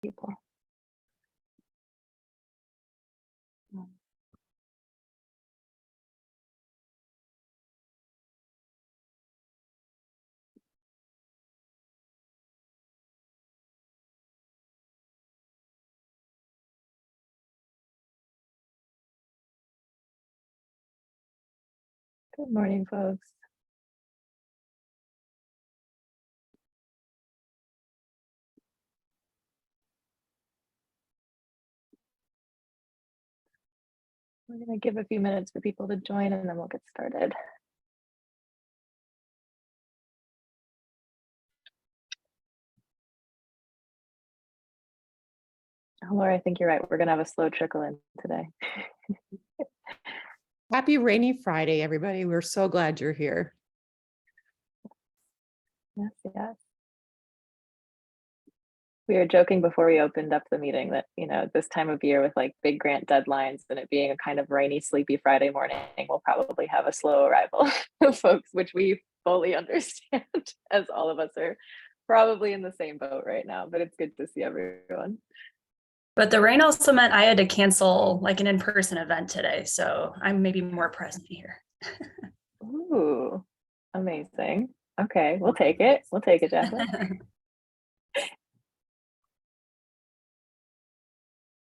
people. Good morning, folks. We're going to give a few minutes for people to join and then we'll get started. Oh, Laura, I think you're right. We're going to have a slow trickle in today. Happy rainy Friday, everybody. We're so glad you're here. Yes, yes. We were joking before we opened up the meeting that, this time of year with like big grant deadlines and it being a kind of rainy, sleepy Friday morning, we'll probably have a slow arrival of folks, which we fully understand, as all of us are probably in the same boat right now, but it's good to see everyone. But the rain also meant I had to cancel like an in-person event today, so I'm maybe more present here. Ooh, amazing. Okay, we'll take it. We'll take it, Jacqueline.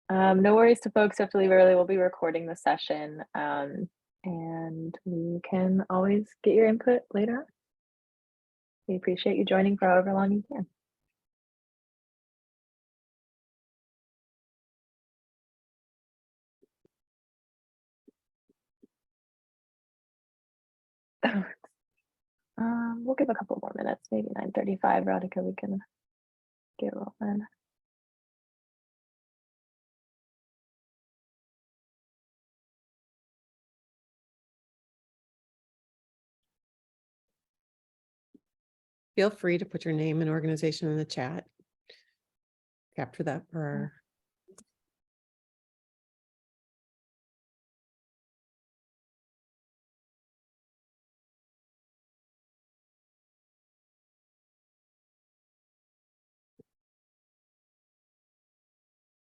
No worries to folks who have to leave early. We'll be recording the session, and we can always get your input later on. We appreciate you joining for however long you can. We'll give a couple more minutes, maybe 9:35, Radhika, we can get rolling. Feel free to put your name and organization in the chat. Capture that for our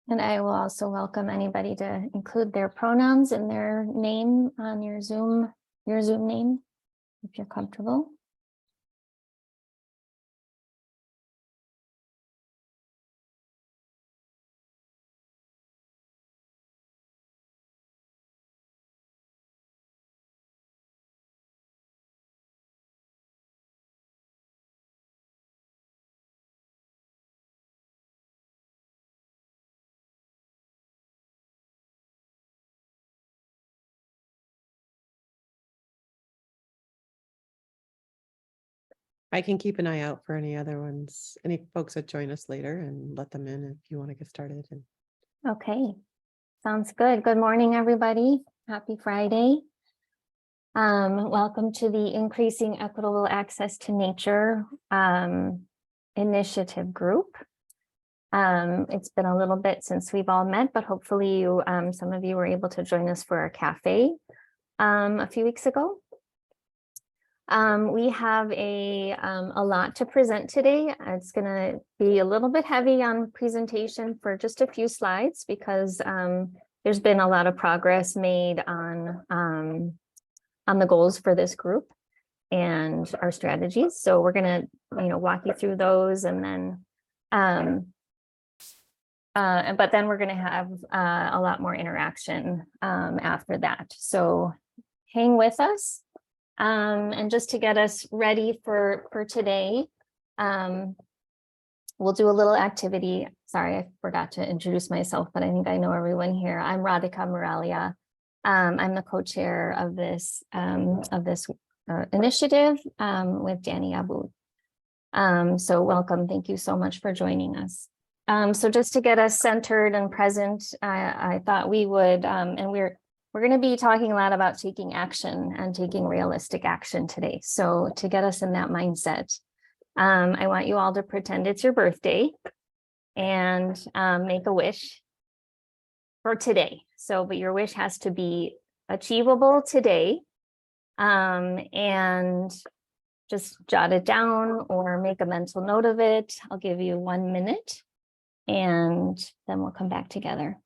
And I will also welcome anybody to include their pronouns in their name on your Zoom name, if you're comfortable. I can keep an eye out for any other ones, any folks that join us later, and let them in if you want to get started. Okay, sounds good. Good morning, everybody. Happy Friday. Welcome to the Increasing Equitable Access to Nature initiative group. It's been a little bit since we've all met, but hopefully some of you were able to join us for a cafe a few weeks ago. We have a lot to present today. It's going to be a little bit heavy on presentation for just a few slides because there's been a lot of progress made on the goals for this group and our strategies. So we're going to, walk you through those, and then, but then we're going to have a lot more interaction after that. So hang with us. And just to get us ready for today, we'll do a little activity. Sorry, I forgot to introduce myself, but I think I know everyone here. I'm Radhika Muralia. I'm the co-chair of this initiative with Danny Abud. So welcome. Thank you so much for joining us. So just to get us centered and present, I thought we would, and we're going to be talking a lot about taking action and taking realistic action today. So to get us in that mindset, I want you all to pretend it's your birthday and make a wish for today. So, but your wish has to be achievable today, and just jot it down or make a mental note of it. I'll give you 1 minute and then we'll come back together.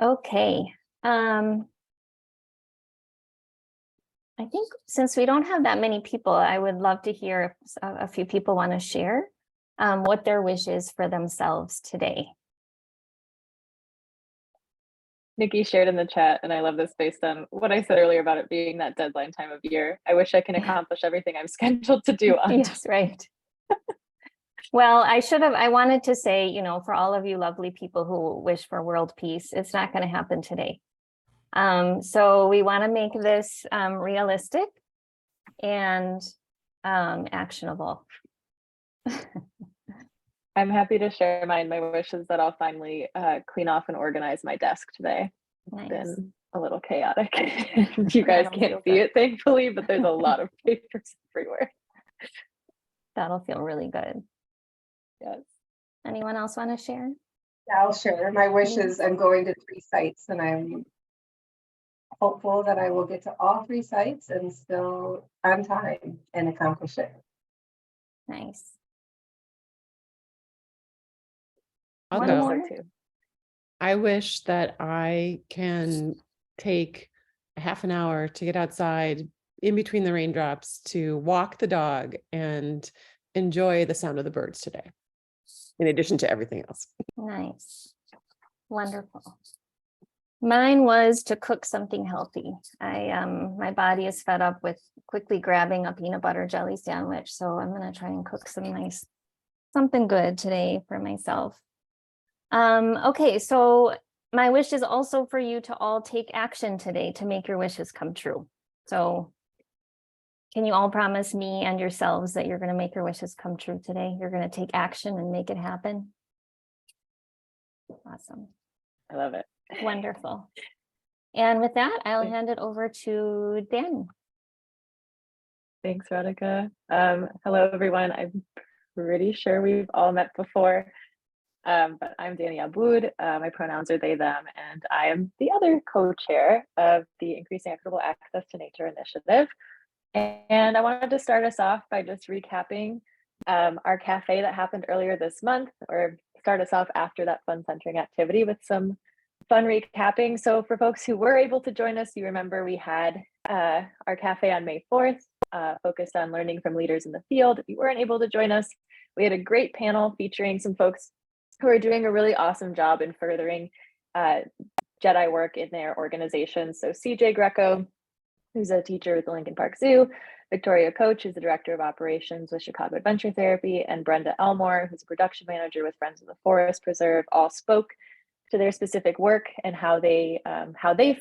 Okay. I think since we don't have that many people, I would love to hear if a few people want to share what their wish is for themselves today. Nikki shared in the chat, and I love this based on what I said earlier about it being that deadline time of year. I wish I can accomplish everything I'm scheduled to do on Yes, right. Well, I wanted to say, you know, for all of you lovely people who wish for world peace, it's not going to happen today. So we want to make this realistic and actionable. I'm happy to share mine. My wish is that I'll finally clean off and organize my desk today. It's Nice. been a little chaotic. You guys That'll can't feel see good. it, thankfully, but there's a lot of papers everywhere. That'll feel really good. Yes. Anyone else want to share? Yeah, I'll share. My wish is I'm going to 3 sites and I'm hopeful that I will get to all 3 sites and still on time and accomplish it. Nice. I'll One go. more? So too. I wish that I can take a half an hour to get outside in between the raindrops to walk the dog and enjoy the sound of the birds today, in addition to everything else. Nice. Wonderful. Mine was to cook something healthy. My body is fed up with quickly grabbing a peanut butter jelly sandwich, so I'm going to try and cook something good today for myself. Okay, so my wish is also for you to all take action today to make your wishes come true. So can you all promise me and yourselves that you're going to make your wishes come true today? You're going to take action and make it happen. Awesome. I love it. Wonderful. And with that, I'll Thanks. hand it over to Danny. Thanks, Radhika. Hello, everyone. I'm pretty sure we've all met before, but I'm Danny Aboud. My pronouns are they, them, and I am the other co-chair of the Increasing Equitable Access to Nature initiative. And I wanted to start us off by just recapping our cafe that happened earlier this month, or start us off after that fun centering activity with some fun recapping. So for folks who were able to join us, you remember we had our cafe on May 4th, focused on learning from leaders in the field. If you weren't able to join us, we had a great panel featuring some folks who are doing a really awesome job in furthering Jedi work in their organizations. So CJ Greco, who's a teacher with the Lincoln Park Zoo, Victoria Coach, who's the director of operations with Chicago Adventure Therapy, and Brenda Elmore, who's a production manager with Friends of the Forest Preserve, all spoke to their specific work and how they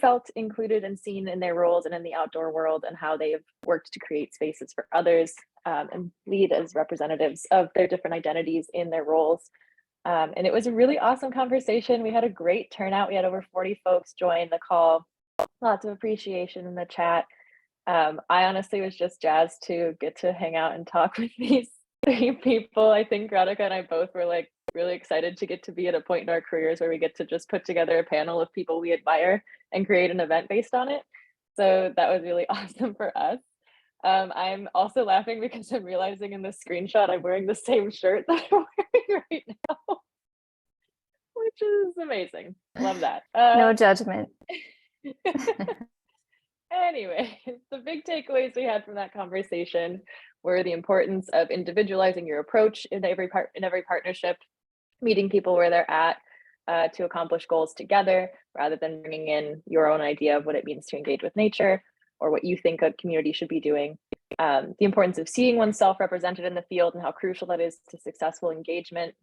felt included and seen in their roles and in the outdoor world, and how they have worked to create spaces for others and lead as representatives of their different identities in their roles. And it was a really awesome conversation. We had a great turnout. We had over 40 folks join the call. Lots of appreciation in the chat. I honestly was just jazzed to get to hang out and talk with these 3 people. I think Radhika and I both were like really excited to get to be at a point in our careers where we get to just put together a panel of people we admire and create an event based on it. So that was really awesome for us. I'm also laughing because I'm realizing in this screenshot I'm wearing the same shirt that I'm wearing right now, which is amazing. Love that. No judgment. Anyway, the big takeaways we had from that conversation were the importance of individualizing your approach in every partnership, meeting people where they're at to accomplish goals together, rather than bringing in your own idea of what it means to engage with nature or what you think a community should be doing. The importance of seeing oneself represented in the field and how crucial that is to successful engagement,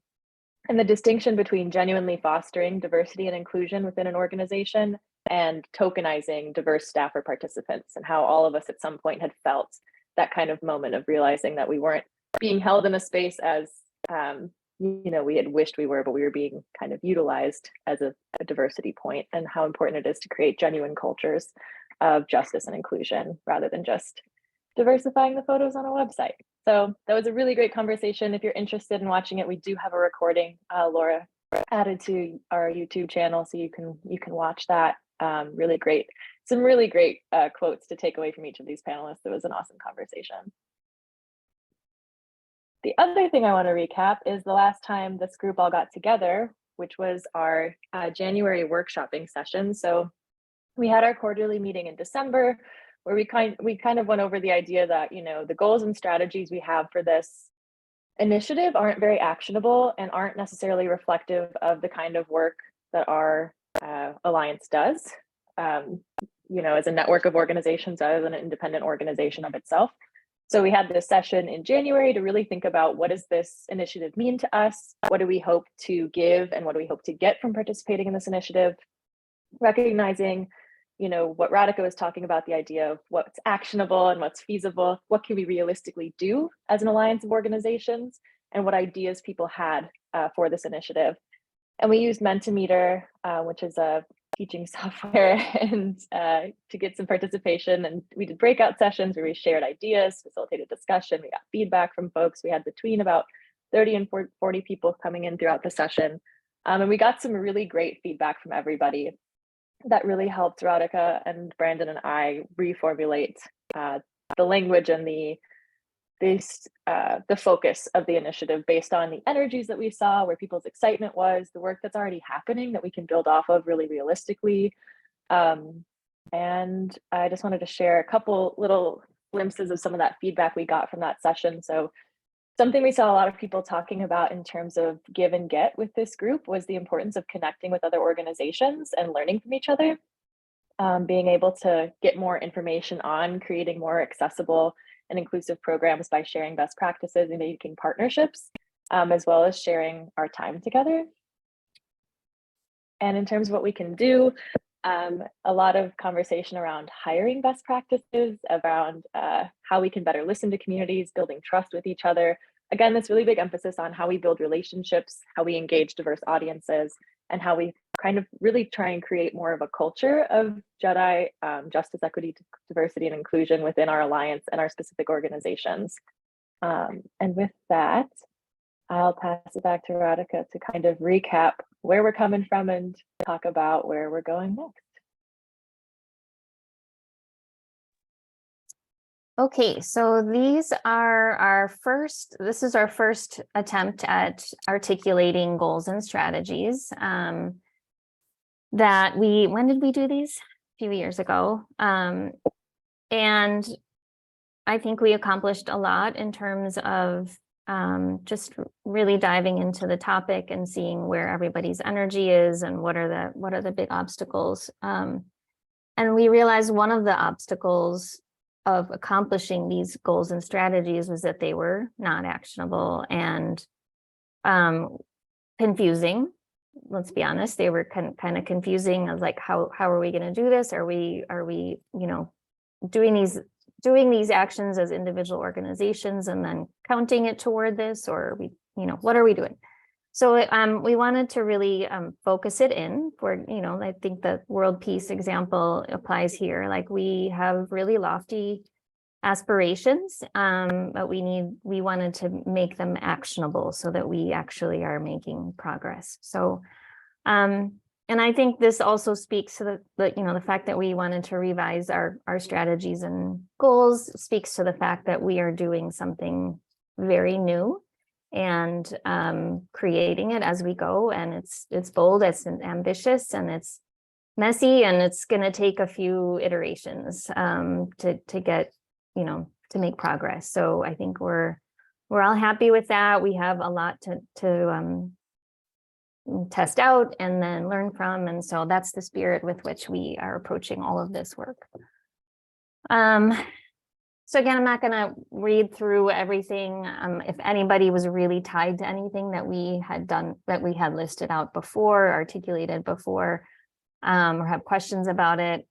and the distinction between genuinely fostering diversity and inclusion within an organization and tokenizing diverse staff or participants, and how all of us at some point had felt that kind of moment of realizing that we weren't being held in a space as we had wished we were, but we were being kind of utilized as a diversity point, and how important it is to create genuine cultures of justice and inclusion rather than just diversifying the photos on a website. So that was a really great conversation. If you're interested in watching it, we do have a recording. Laura added to our YouTube channel, so you can watch that. Really great, some really great quotes to take away from each of these panelists. It was an awesome conversation. The other thing I want to recap is the last time this group all got together, which was our January workshopping session. So we had our quarterly meeting in December, where we kind of went over the idea that, the goals and strategies we have for this initiative aren't very actionable and aren't necessarily reflective of the kind of work that our alliance does, as a network of organizations rather than an independent organization of itself. So we had this session in January to really think about, what does this initiative mean to us? What do we hope to give, and what do we hope to get from participating in this initiative? Recognizing, what Radhika was talking about, the idea of what's actionable and what's feasible, what can we realistically do as an alliance of organizations, and what ideas people had for this initiative. And we used Mentimeter, which is a teaching software, and to get some participation. And we did breakout sessions where we shared ideas, facilitated discussion. We got feedback from folks. We had between about 30 and 40 people coming in throughout the session. And we got some really great feedback from everybody that really helped Radhika and Brandon and I reformulate the language and the focus of the initiative based on the energies that we saw, where people's excitement was, the work that's already happening that we can build off of really realistically. And I just wanted to share a couple little glimpses of some of that feedback we got from that session. So something we saw a lot of people talking about in terms of give and get with this group was the importance of connecting with other organizations and learning from each other, being able to get more information on creating more accessible and inclusive programs by sharing best practices and making partnerships, as well as sharing our time together. And in terms of what we can do, a lot of conversation around hiring best practices, around how we can better listen to communities, building trust with each other. Again, this really big emphasis on how we build relationships, how we engage diverse audiences, and how we kind of really try and create more of a culture of JEDI, justice, equity, diversity, and inclusion within our alliance and our specific organizations. And with that, I'll pass it back to Radhika to kind of recap where we're coming from and talk about where we're going next. Okay, so this is our first attempt at articulating goals and strategies when did we do these? A few years ago. And I think we accomplished a lot in terms of just really diving into the topic and seeing where everybody's energy is and what are the big obstacles. And we realized one of the obstacles of accomplishing these goals and strategies was that they were not actionable and confusing. Let's be honest, they were kind of confusing. I was like, how are we going to do this? Are we doing these actions as individual organizations and then counting it toward this, or what are we doing? So we wanted to really focus it in for, I think the world peace example applies here. Like, we have really lofty aspirations, but we wanted to make them actionable so that we actually are making progress. So, and I think this also speaks to the fact that we wanted to revise our strategies and goals speaks to the fact that we are doing something very new and creating it as we go. And it's bold, it's ambitious, and it's messy, and it's going to take a few iterations to get, to make progress. So I think we're all happy with that. We have a lot to test out and then learn from. And so that's the spirit with which we are approaching all of this work. So again, I'm not going to read through everything. If anybody was really tied to anything that we had done, that we had listed out before, articulated before, or have questions about it,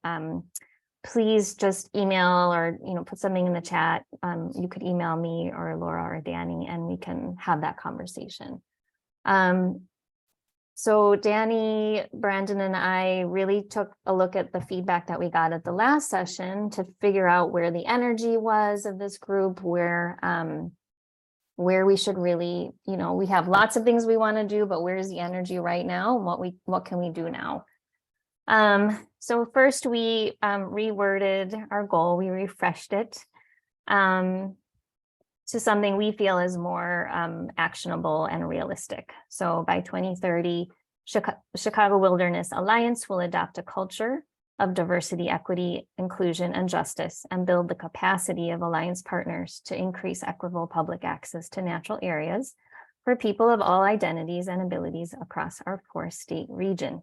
please just email or, put something in the chat. You could email me or Laura or Danny, and we can have that conversation. So Danny, Brandon, and I really took a look at the feedback that we got at the last session to figure out where the energy was of this group, where we should really, we have lots of things we want to do, but where's the energy right now? What can we do now? So first we reworded our goal, we refreshed it to something we feel is more actionable and realistic. So by 2030, Chicago Wilderness Alliance will adopt a culture of diversity, equity, inclusion, and justice, and build the capacity of Alliance partners to increase equitable public access to natural areas for people of all identities and abilities across our 4-state region.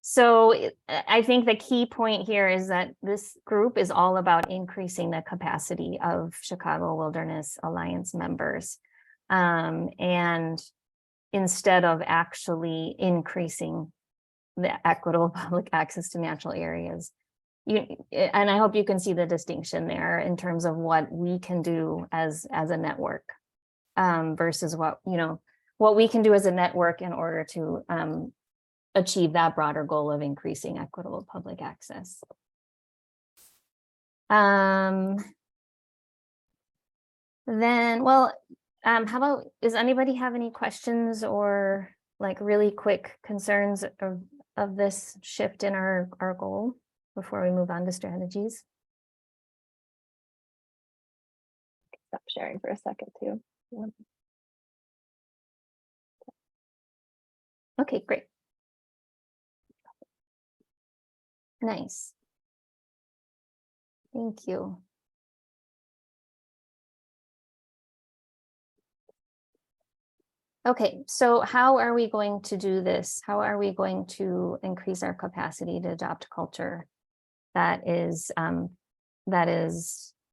So I think the key point here is that this group is all about increasing the capacity of Chicago Wilderness Alliance members, and instead of actually increasing the equitable public access to natural areas. And I hope you can see the distinction there in terms of what we can do as a network, versus what we can do as a network in order to achieve that broader goal of increasing equitable public access. How about, does anybody have any questions or like really quick concerns of this shift in our goal before we move on to strategies? Stop sharing for a second too. Okay, great. Nice. Thank you. Okay, so how are we going to do this? How are we going to increase our capacity to adopt culture that is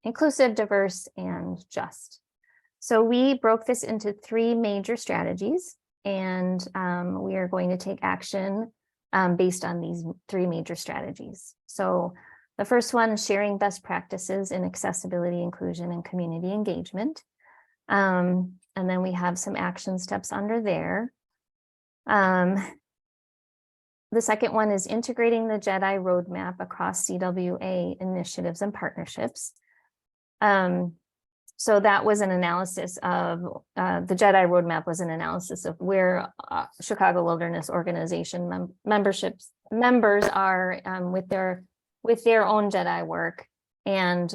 inclusive, diverse, and just? So we broke this into 3 major strategies, and we are going to take action based on these 3 major strategies. So the first one is sharing best practices in accessibility, inclusion, and community engagement. And then we have some action steps under there. The second one is integrating the JEDI roadmap across CWA initiatives and partnerships. So that was an analysis of, the JEDI roadmap was an analysis of where Chicago Wilderness Organization members are with their own JEDI work, and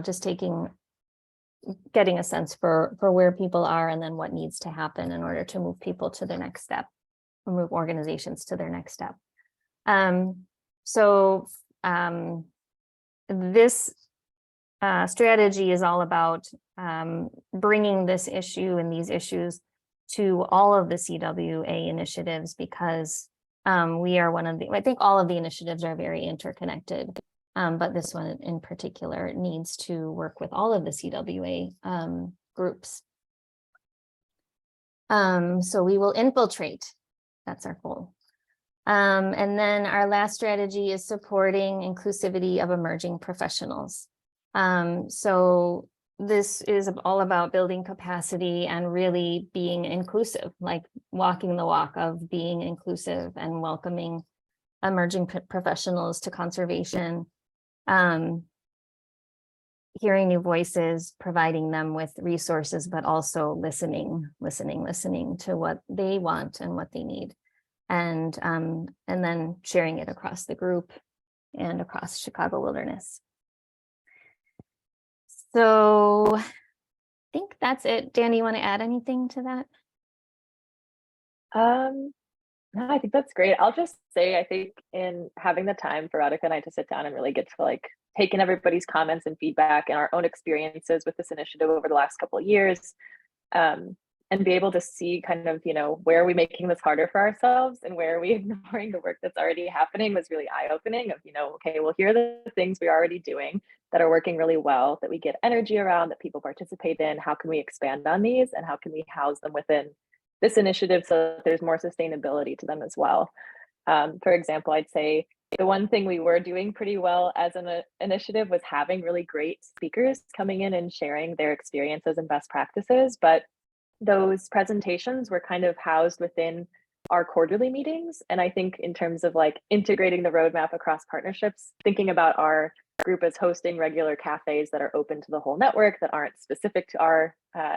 just getting a sense for where people are and then what needs to happen in order to move people to their next step, or move organizations to their next step. This strategy is all about bringing this issue and these issues to all of the CWA initiatives, because we are I think all of the initiatives are very interconnected, but this one in particular needs to work with all of the CWA groups. So we will infiltrate, that's our goal. And then our last strategy is supporting inclusivity of emerging professionals. So this is all about building capacity and really being inclusive, like walking the walk of being inclusive and welcoming emerging professionals to conservation, hearing new voices, providing them with resources, but also listening to what they want and what they need. And then sharing it across the group and across Chicago Wilderness. So I think that's it. Danny, you want to add anything to that? No, I think that's great. I'll just say, I think in having the time for Radhika and I to sit down and really get to like take in everybody's comments and feedback and our own experiences with this initiative over the last couple of years, and be able to see kind of, where are we making this harder for ourselves and where are we ignoring the work that's already happening, was really eye-opening of, okay, well, here are the things we're already doing that are working really well, that we get energy around, that people participate in. How can we expand on these, and how can we house them within this initiative so that there's more sustainability to them as well. For example, I'd say the one thing we were doing pretty well as an initiative was having really great speakers coming in and sharing their experiences and best practices, but those presentations were kind of housed within our quarterly meetings. And I think in terms of like integrating the roadmap across partnerships, thinking about our group as hosting regular cafes that are open to the whole network that aren't specific to our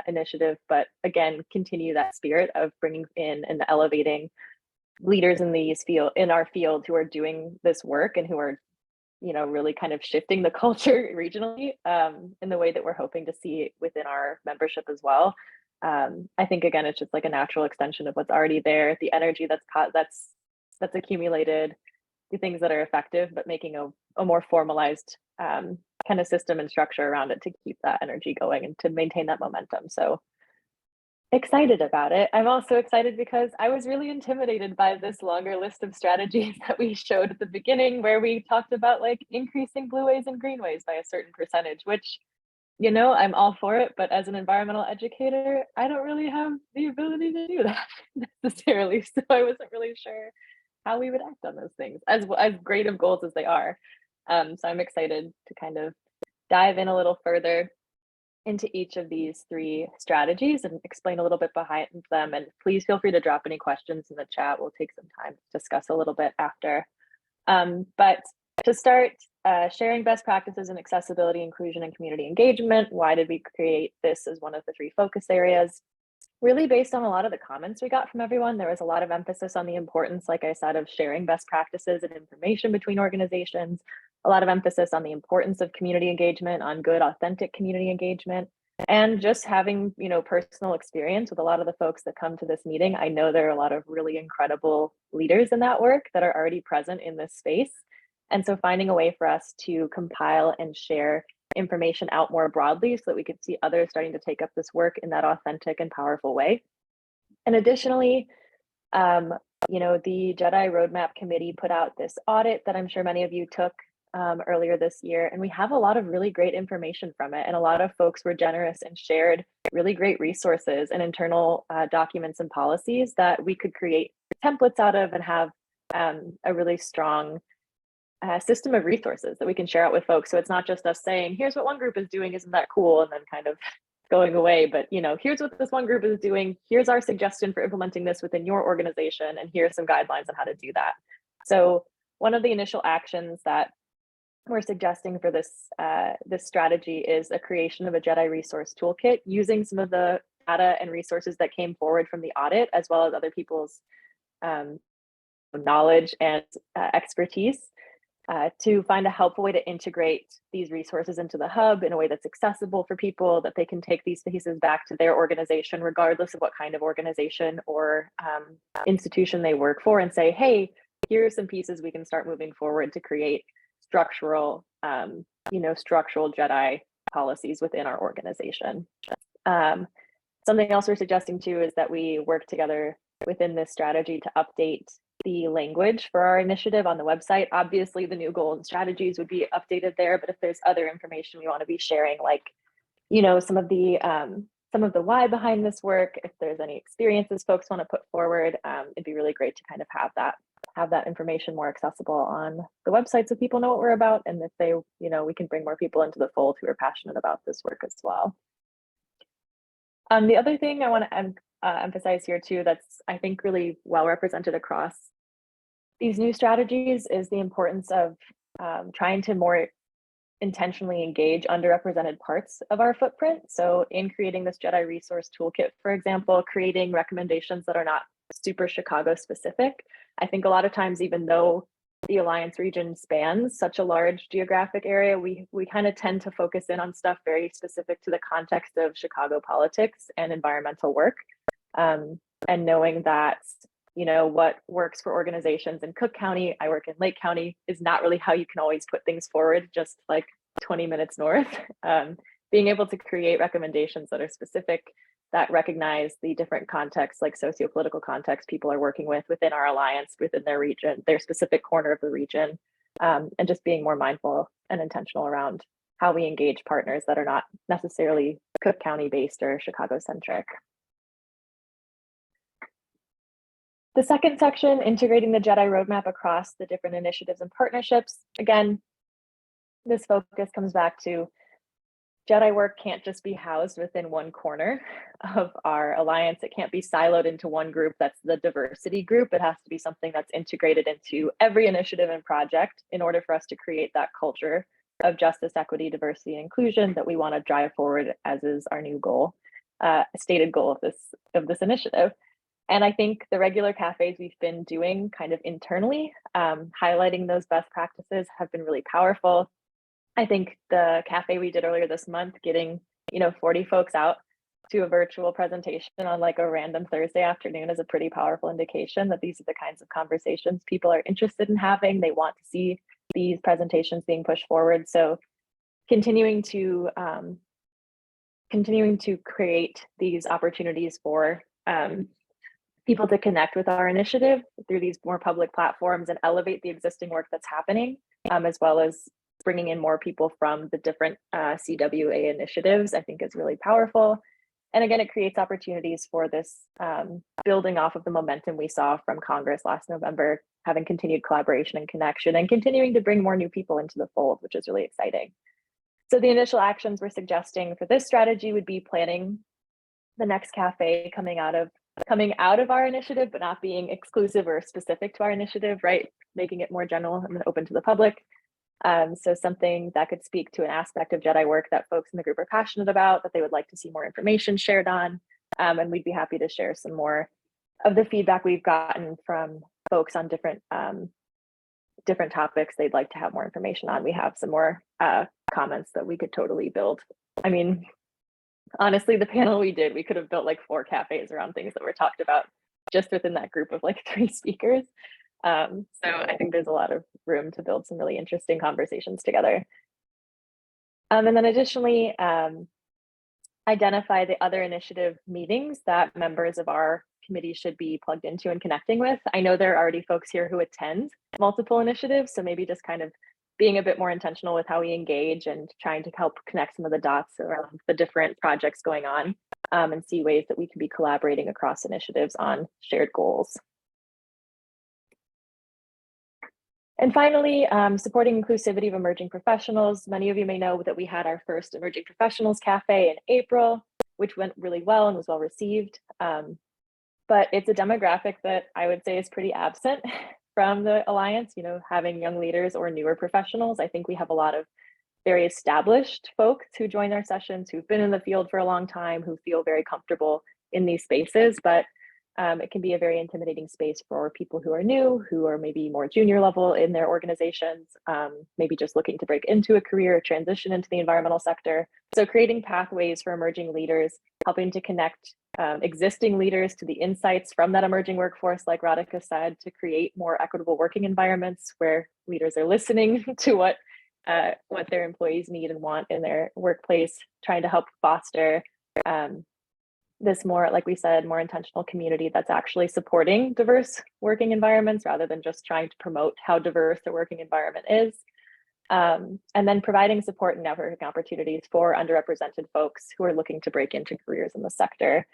initiative, but again, continue that spirit of bringing in and elevating leaders in our field who are doing this work and who are, you know, really kind of shifting the culture regionally in the way that we're hoping to see within our membership as well. I think again, it's just like a natural extension of what's already there, the energy that's accumulated, the things that are effective, but making a more formalized kind of system and structure around it to keep that energy going and to maintain that momentum. So excited about it. I'm also excited because I was really intimidated by this longer list of strategies that we showed at the beginning, where we talked about like increasing blueways and greenways by a certain percentage, which, you know, I'm all for it, but as an environmental educator, I don't really have the ability to do that necessarily. So I wasn't really sure how we would act on those things, as great of goals as they are. So I'm excited to kind of dive in a little further into each of these 3 strategies and explain a little bit behind them. And please feel free to drop any questions in the chat. We'll take some time to discuss a little bit after. But to start, sharing best practices in accessibility, inclusion, and community engagement. Why did we create this as one of the 3 focus areas? Really based on a lot of the comments we got from everyone, there was a lot of emphasis on the importance, like I said, of sharing best practices and information between organizations, a lot of emphasis on the importance of community engagement, on good, authentic community engagement, and just having, you know, personal experience with a lot of the folks that come to this meeting. I know there are a lot of really incredible leaders in that work that are already present in this space. And so finding a way for us to compile and share information out more broadly so that we could see others starting to take up this work in that authentic and powerful way. And additionally, you know, the Jedi Roadmap Committee put out this audit that I'm sure many of you took earlier this year, and we have a lot of really great information from it. And a lot of folks were generous and shared really great resources and internal documents and policies that we could create templates out of and have a really strong system of resources that we can share out with folks. So it's not just us saying, here's what one group is doing, isn't that cool? And then kind of going away, but, you know, here's what this one group is doing. Here's our suggestion for implementing this within your organization. And here's some guidelines on how to do that. So one of the initial actions that we're suggesting for this, this strategy is a creation of a Jedi resource toolkit using some of the data and resources that came forward from the audit, as well as other people's knowledge and expertise. To find a helpful way to integrate these resources into the hub in a way that's accessible for people, that they can take these pieces back to their organization, regardless of what kind of organization or institution they work for, and say, hey, here are some pieces we can start moving forward to create structural, you know, structural Jedi policies within our organization. Something else we're suggesting too is that we work together within this strategy to update the language for our initiative on the website. Obviously, the new goals and strategies would be updated there, but if there's other information we want to be sharing, like, you know, some of the why behind this work, if there's any experiences folks want to put forward, it'd be really great to kind of have that information more accessible on the website so people know what we're about, and if they, you know, we can bring more people into the fold who are passionate about this work as well. The other thing I want to emphasize here too, that's I think really well represented across these new strategies, is the importance of trying to more intentionally engage underrepresented parts of our footprint. So in creating this Jedi resource toolkit, for example, creating recommendations that are not super Chicago specific. I think a lot of times, even though the Alliance region spans such a large geographic area, we kind of tend to focus in on stuff very specific to the context of Chicago politics and environmental work. And knowing that, you know, what works for organizations in Cook County, I work in Lake County, is not really how you can always put things forward just like 20 minutes north. Being able to create recommendations that are specific, that recognize the different contexts, like socio-political context people are working with within our alliance, within their region, their specific corner of the region, and just being more mindful and intentional around how we engage partners that are not necessarily Cook County based or Chicago centric. The second section, integrating the Jedi roadmap across the different initiatives and partnerships. Again, this focus comes back to Jedi work can't just be housed within one corner of our alliance. It can't be siloed into one group that's the diversity group. It has to be something that's integrated into every initiative and project in order for us to create that culture of justice, equity, diversity, and inclusion that we want to drive forward, as is our new goal, stated goal of this initiative. And I think the regular cafes we've been doing kind of internally, highlighting those best practices have been really powerful. I think the cafe we did earlier this month, getting 40 folks out to a virtual presentation on like a random Thursday afternoon is a pretty powerful indication that these are the kinds of conversations people are interested in having. They want to see these presentations being pushed forward. So continuing to create these opportunities for people to connect with our initiative through these more public platforms and elevate the existing work that's happening, as well as bringing in more people from the different CWA initiatives, I think is really powerful. And again, it creates opportunities for this building off of the momentum we saw from Congress last November, having continued collaboration and connection and continuing to bring more new people into the fold, which is really exciting. So the initial actions we're suggesting for this strategy would be planning the next cafe coming out of our initiative, but not being exclusive or specific to our initiative, right? Making it more general and open to the public. So something that could speak to an aspect of Jedi work that folks in the group are passionate about, that they would like to see more information shared on. And we'd be happy to share some more of the feedback we've gotten from folks on different topics they'd like to have more information on. We have some more comments that we could totally build. I mean, honestly, the panel we did, we could have built like 4 cafes around things that were talked about just within that group of like 3 speakers. So I think there's a lot of room to build some really interesting conversations together. And then additionally, identify the other initiative meetings that members of our committee should be plugged into and connecting with. I know there are already folks here who attend multiple initiatives, so maybe just kind of being a bit more intentional with how we engage and trying to help connect some of the dots around the different projects going on, and see ways that we can be collaborating across initiatives on shared goals. And finally, supporting inclusivity of emerging professionals. Many of you may know that we had our first Emerging Professionals Cafe in April, which went really well and was well received. But it's a demographic that I would say is pretty absent from the Alliance, having young leaders or newer professionals. I think we have a lot of very established folks who join our sessions, who've been in the field for a long time, who feel very comfortable in these spaces, but it can be a very intimidating space for people who are new, who are maybe more junior level in their organizations, maybe just looking to break into a career or transition into the environmental sector. So creating pathways for emerging leaders, helping to connect existing leaders to the insights from that emerging workforce, like Radhika said, to create more equitable working environments where leaders are listening to what their employees need and want in their workplace, trying to help foster this more, like we said, more intentional community that's actually supporting diverse working environments rather than just trying to promote how diverse the working environment is. And then providing support and networking opportunities for underrepresented folks who are looking to break into careers in the sector.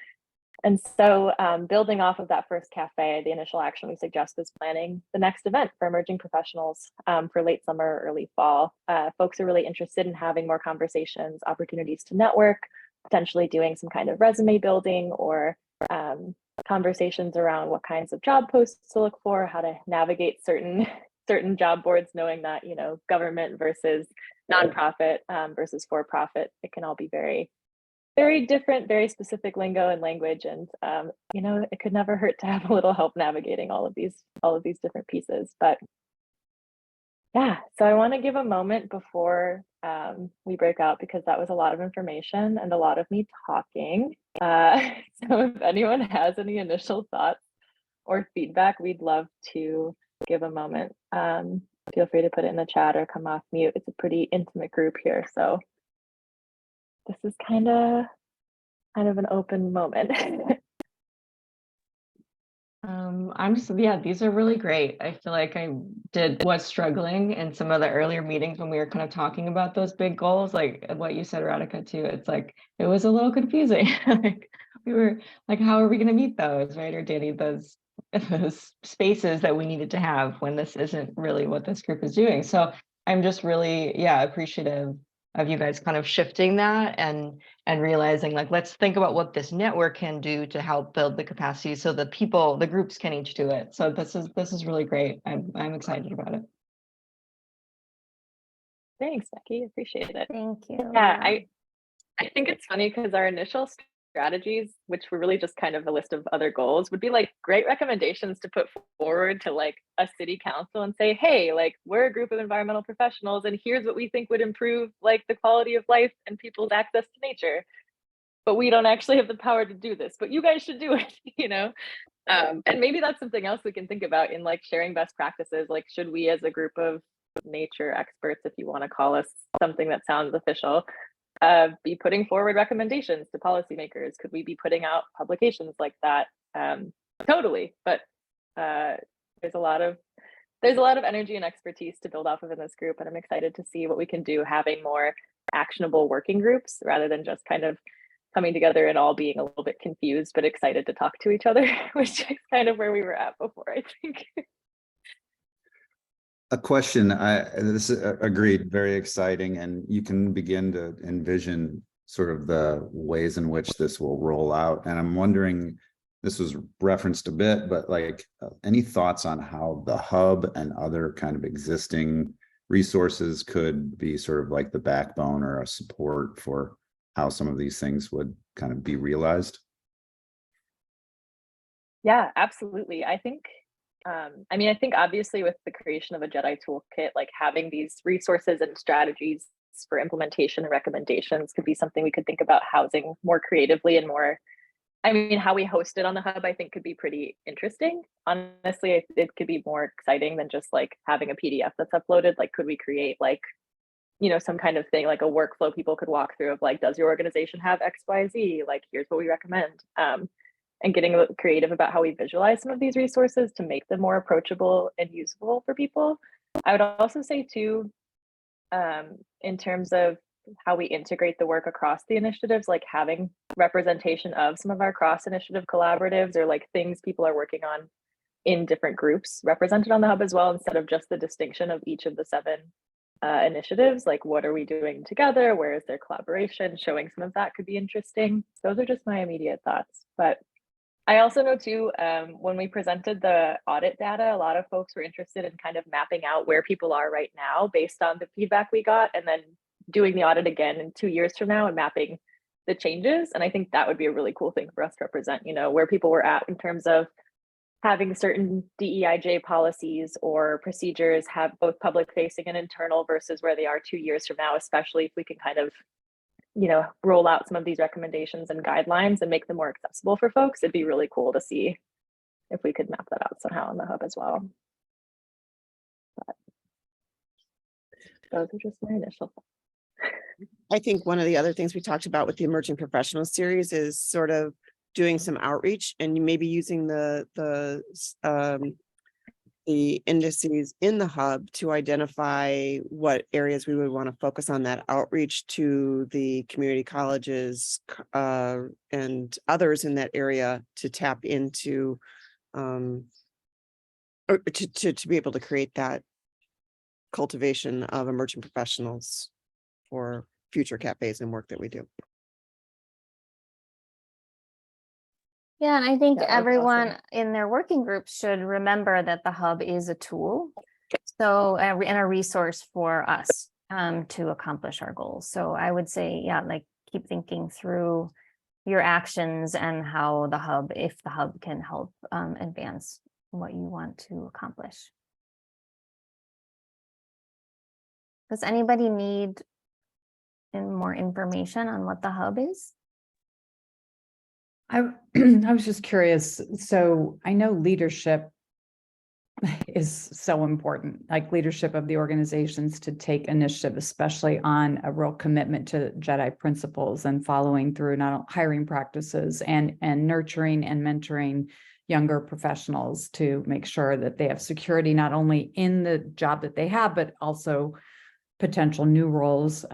And so building off of that first cafe, the initial action we suggest is planning the next event for emerging professionals for late summer or early fall. Folks are really interested in having more conversations, opportunities to network, potentially doing some kind of resume building or conversations around what kinds of job posts to look for, how to navigate certain job boards, knowing that, government versus nonprofit versus for-profit, it can all be very, very different, very specific lingo and language. And, it could never hurt to have a little help navigating all of these different pieces. But yeah, so I want to give a moment before we break out, because that was a lot of information and a lot of me talking. So if anyone has any initial thoughts or feedback, we'd love to give a moment. Feel free to put it in the chat or come off mute. It's a pretty intimate group here, so this is kind of an open moment. These are really great. I feel like I was struggling in some of the earlier meetings when we were kind of talking about those big goals, like what you said, Radhika, too. It's like, it was a little confusing. Like we were like, how are we going to meet those, right? Or Danny, those spaces that we needed to have when this isn't really what this group is doing. So I'm just really, yeah, appreciative of you guys kind of shifting that and realizing, like, let's think about what this network can do to help build the capacity so the people, the groups can each do it. So this is really great. I'm excited about it. Thanks, Becky. Appreciate it. Thank you. Yeah, I think it's funny because our initial strategies, which were really just kind of a list of other goals, would be like great recommendations to put forward to like a city council and say, hey, like we're a group of environmental professionals and here's what we think would improve like the quality of life and people's access to nature. But we don't actually have the power to do this, but you guys should do it, you know? And maybe that's something else we can think about in like sharing best practices. Like, should we as a group of nature experts, if you want to call us something that sounds official, be putting forward recommendations to policymakers? Could we be putting out publications like that? Totally, but there's a lot of energy and expertise to build off of in this group, and I'm excited to see what we can do having more actionable working groups rather than just kind of coming together and all being a little bit confused but excited to talk to each other, which is kind of where we were at before, I think. A question, this is agreed, very exciting, and you can begin to envision sort of the ways in which this will roll out. And I'm wondering, this was referenced a bit, but like any thoughts on how the hub and other kind of existing resources could be sort of like the backbone or a support for how some of these things would kind of be realized? Yeah, absolutely. I think I think obviously with the creation of a Jedi toolkit, like having these resources and strategies for implementation and recommendations could be something we could think about housing more creatively and more. I mean, how we host it on the hub, I think could be pretty interesting. Honestly, it could be more exciting than just like having a PDF that's uploaded. Like, could we create like, you know, some kind of thing, like a workflow people could walk through of like, does your organization have XYZ? Like, here's what we recommend. And getting a little creative about how we visualize some of these resources to make them more approachable and usable for people. I would also say too, in terms of how we integrate the work across the initiatives, like having representation of some of our cross-initiative collaboratives or like things people are working on in different groups represented on the hub as well, instead of just the distinction of each of the 7 initiatives. Like, what are we doing together? Where is their collaboration? Showing some of that could be interesting. Those are just my immediate thoughts. But I also know too, when we presented the audit data, a lot of folks were interested in kind of mapping out where people are right now based on the feedback we got, and then doing the audit again in 2 years from now and mapping the changes. And I think that would be a really cool thing for us to represent, you know, where people were at in terms of having certain DEIJ policies or procedures have both public facing and internal versus where they are 2 years from now, especially if we can kind of, you know, roll out some of these recommendations and guidelines and make them more accessible for folks. It'd be really cool to see if we could map that out somehow in the hub as well. But those are just my initial thoughts. I think one of the other things we talked about with the emerging professional series is sort of doing some outreach and maybe using the indices in the hub to identify what areas we would want to focus on that outreach to the community colleges and others in that area to tap into or to be able to create that cultivation of emerging professionals for future cafes and work that we do. Yeah, and I think Yeah, that's everyone awesome. in their working groups should remember that the hub is a tool. So, and a resource for us to accomplish our goals. So I would say, yeah, like keep thinking through your actions and how the hub, if the hub can help advance what you want to accomplish. Does anybody need more information on what the hub is? I was just curious. So I know leadership is so important, like leadership of the organizations to take initiative, especially on a real commitment to Jedi principles and following through, not hiring practices and nurturing and mentoring younger professionals to make sure that they have security, not only in the job that they have, but also potential new roles.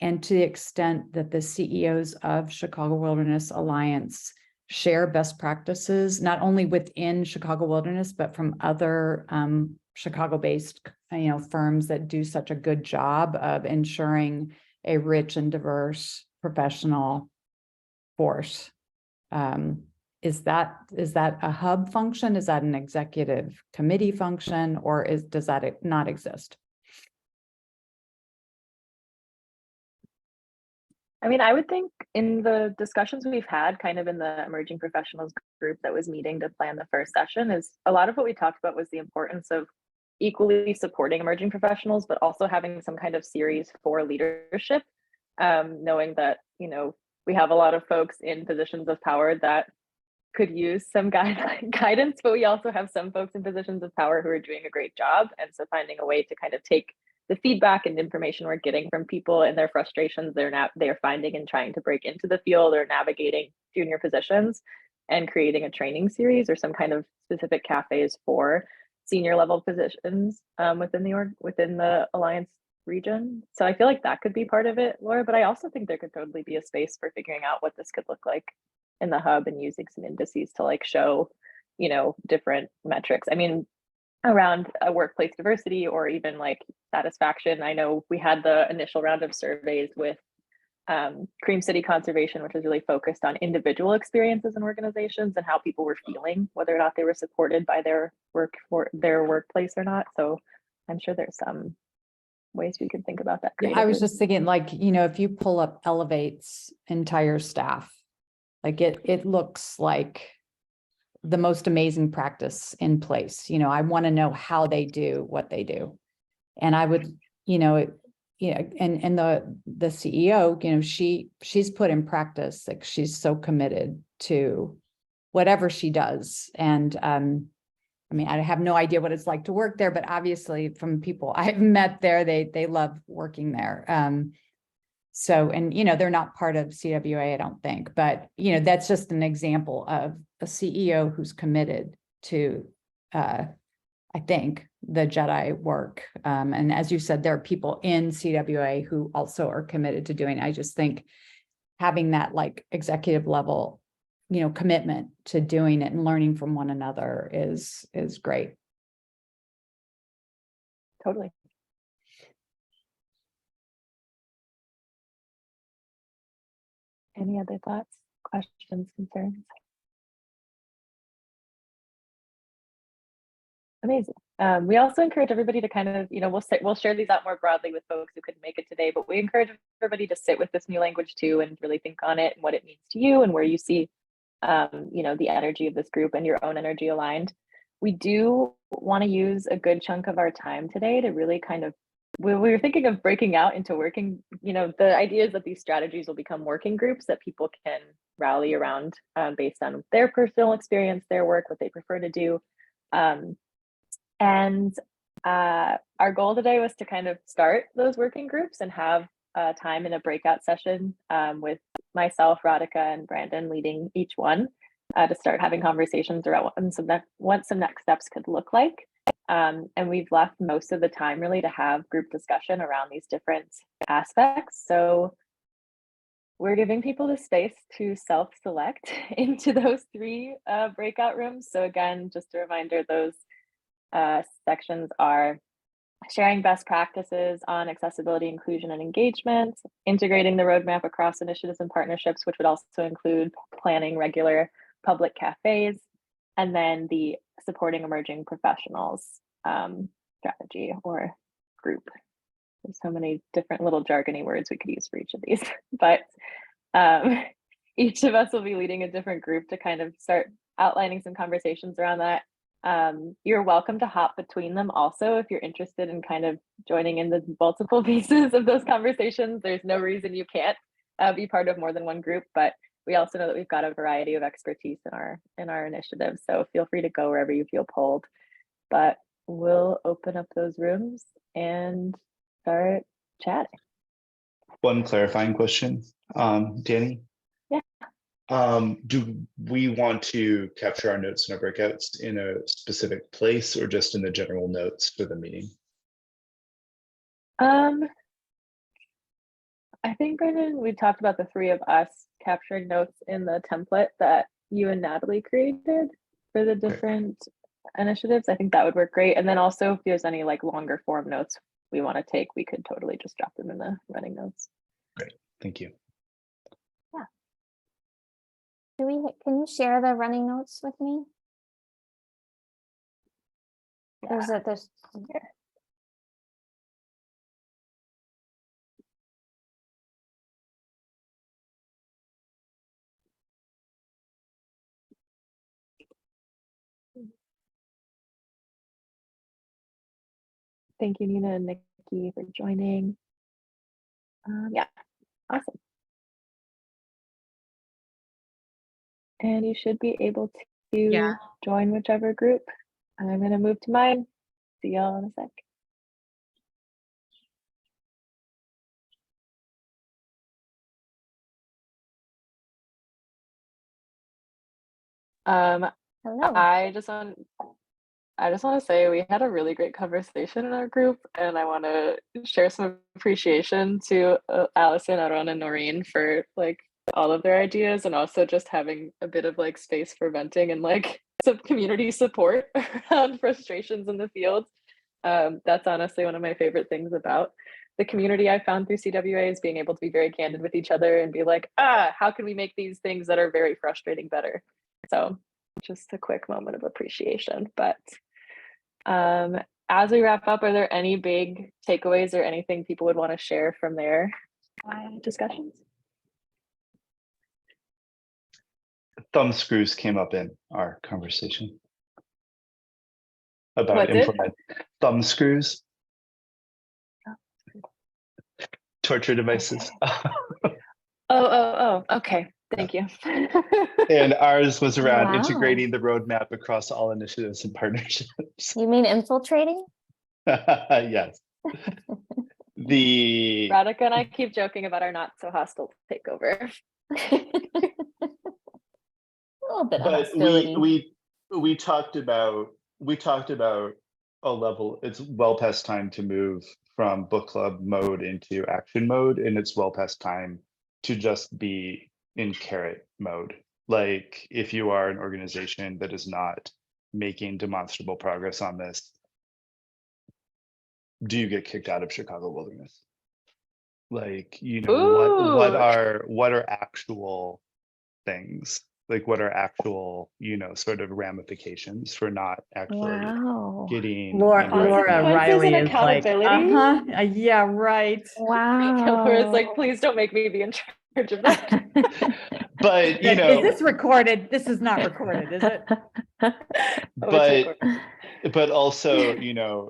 And to the extent that the CEOs of Chicago Wilderness Alliance share best practices, not only within Chicago Wilderness, but from other Chicago-based, firms that do such a good job of ensuring a rich and diverse professional force. Is that a hub function? Is that an executive committee function, or does that not exist? I mean, I would think in the discussions we've had kind of in the emerging professionals group that was meeting to plan the first session, is a lot of what we talked about was the importance of equally supporting emerging professionals, but also having some kind of series for leadership, knowing that, we have a lot of folks in positions of power that could use some guidance, but we also have some folks in positions of power who are doing a great job. And so finding a way to kind of take the feedback and information we're getting from people and their frustrations they're finding and trying to break into the field or navigating junior positions, and creating a training series or some kind of specific cafes for senior level positions within the Alliance region. So I feel like that could be part of it, Laura, but I also think there could totally be a space for figuring out what this could look like in the hub and using some indices to like show, different metrics. I mean, around a workplace diversity or even like satisfaction. I know we had the initial round of surveys with Cream City Conservation, which was really focused on individual experiences in organizations and how people were feeling, whether or not they were supported by their workplace or not. So I'm sure there's some ways we could think about that. I was just thinking, like, if you pull up Elevate's entire staff, like it looks like the most amazing practice in place. I want to know how they do what they do. And I would, and the CEO, she's put in practice, like she's so committed to whatever she does. And I mean, I have no idea what it's like to work there, but obviously from people I've met there, they love working there. So, and, they're not part of CWA, I don't think, but, that's just an example of a CEO who's committed to, I think, the Jedi work. And as you said, there are people in CWA who also are committed to doing it. I just think having that like executive level, commitment to doing it and learning from one another is great. Totally. Any other thoughts, questions, concerns? Amazing. We also encourage everybody to kind of, we'll share these out more broadly with folks who couldn't make it today, but we encourage everybody to sit with this new language too and really think on it and what it means to you and where you see, the energy of this group and your own energy aligned. We do want to use a good chunk of our time today to really kind of, we were thinking of breaking out into working, the idea is that these strategies will become working groups that people can rally around based on their personal experience, their work, what they prefer to do. And our goal today was to kind of start those working groups and have time in a breakout session with myself, Radhika, and Brandon leading each one to start having conversations around what some next steps could look like. And we've left most of the time really to have group discussion around these different aspects. So we're giving people the space to self-select into those 3 breakout rooms. So again, just a reminder, those sections are sharing best practices on accessibility, inclusion, and engagement, integrating the roadmap across initiatives and partnerships, which would also include planning regular public cafes, and then the supporting emerging professionals strategy or group. There's so many different little jargony words we could use for each of these, but each of us will be leading a different group to kind of start outlining some conversations around that. You're welcome to hop between them also if you're interested in kind of joining in the multiple pieces of those conversations. There's no reason you can't be part of more than one group, but we also know that we've got a variety of expertise in our initiatives, so feel free to go wherever you feel pulled. But we'll open up those rooms and start chatting. One clarifying question, Danny. Yeah. Do we want to capture our notes in our breakouts in a specific place or just in the general notes for the meeting? I think, Brendan, we talked about the 3 of us capturing notes in the template that you and Natalie created for the different initiatives. I think that would work great. And then also if there's any like longer form notes we want to take, we could totally just drop them in the running notes. Great, thank you. Can you share the running notes with me? Yeah. There's Thank you, Nina and Nikki, for joining. Yeah, awesome. And you should be able to join whichever group. I'm going to move to mine. See y'all in a sec. hello. I just want to say we had a really great conversation in our group, and I want to share some appreciation to Allison, Aaron, and Noreen for like all of their ideas, and also just having a bit of like space for venting and like some community support around frustrations in the field. That's honestly one of my favorite things about the community I found through CWA is being able to be very candid with each other and be like, how can we make these things that are very frustrating better? So just a quick moment of appreciation. But as we wrap up, are there any big takeaways or anything people would want to share from their discussions? Thumb screws came up in our conversation about What did? implement thumb screws, torture devices. Okay. Thank you. And ours was around Wow. integrating the roadmap across all initiatives and partnerships. You mean infiltrating? Yes. The Radhika and I keep joking about our not so hostile takeover. A little bit of but hostility. we talked about a level. It's well past time to move from book club mode into action mode, and it's well past time to just be in carrot mode. Like if you are an organization that is not making demonstrable progress on this, do you get kicked out of Chicago Wilderness? Like, you know, what are actual things? Like what are actual, you know, sort of ramifications for not actually Wow. getting Laura Consequences Riley and is like, accountability? yeah, right. Wow. Laura's like, please don't make me be in charge of that. But you Is know, this recorded? This is not recorded, is it? Oh, it's recorded. but also, you know,